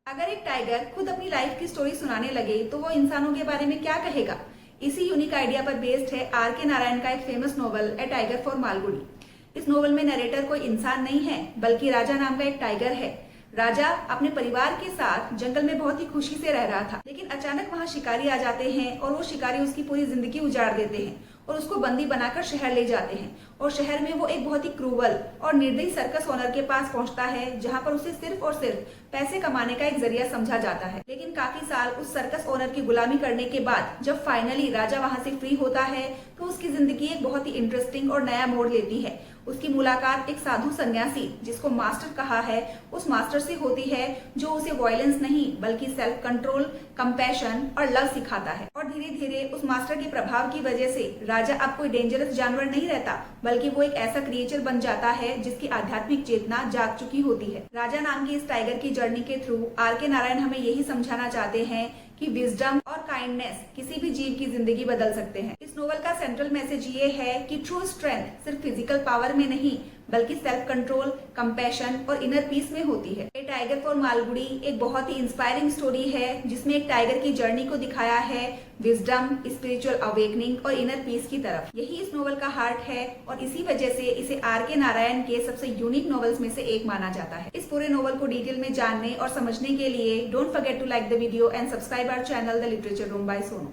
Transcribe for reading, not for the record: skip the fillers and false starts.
अगर एक टाइगर खुद अपनी लाइफ की स्टोरी सुनाने लगे तो वो इंसानों के बारे में क्या कहेगा। इसी यूनिक आइडिया पर बेस्ड है आर के नारायण का एक famous novel A tiger for Malgudi. इस नोवेल में नरेटर कोई इंसान नहीं है बल्कि राजा नाम का एक टाइगर है। राजा अपने परिवार के साथ जंगल में बहुत ही खुशी से रह रहा था, लेकिन अचानक वहां शिकारी आ जाते हैं और वो शिकारी उसकी पूरी जिंदगी उजाड़ देते हैं और उसको बंदी बनाकर शहर ले जाते हैं। और शहर में वो एक बहुत ही क्रूवल और निर्दयी सर्कस ओनर के पास पहुंचता है, जहां पर उसे सिर्फ और सिर्फ पैसे कमाने का एक जरिया समझा जाता है। लेकिन काफी साल उस सर्कस ओनर की गुलामी करने के बाद जब फाइनली राजा वहां से फ्री होता है तो उसकी जिंदगी एक बहुत ही इंटरेस्टिंग और नया मोड़ लेती है। उसकी मुलाकात एक साधु सन्यासी, जिसको मास्टर कहा है, उस मास्टर से होती है जो उसे वायलेंस नहीं बल्कि सेल्फ कंट्रोल, कंपैशन और लव सिखाता है। और धीरे धीरे उस मास्टर के प्रभाव की वजह से राजा अब कोई डेंजरस जानवर नहीं रहता बल्कि वो एक ऐसा क्रिएचर बन जाता है जिसकी आध्यात्मिक चेतना जाग चुकी होती है। राजा नाम की इस टाइगर की जर्नी के थ्रू आर के नारायण हमें यही समझाना चाहते हैं कि विजडम और काइंडनेस किसी भी जीव की जिंदगी बदल सकते हैं। इस नोवेल का सेंट्रल मैसेज ये है कि ट्रू स्ट्रेंथ सिर्फ फिजिकल पावर में नहीं बल्कि सेल्फ कंट्रोल, कंपैशन और इनर पीस में होती है। ए टाइगर फॉर मालगुडी एक बहुत ही इंस्पायरिंग स्टोरी है जिसमें एक टाइगर की जर्नी को दिखाया है विजडम, स्पिरिचुअल अवेकनिंग और इनर पीस की तरफ। यही इस नोवेल का हार्ट है और इसी वजह से इसे आर के नारायण के सबसे यूनिक नॉवेल्स में से एक माना जाता है। इस पूरे नोवेल को डिटेल में जानने और समझने के लिए don't forget to like the video and subscribe our channel the literature room by Sonu.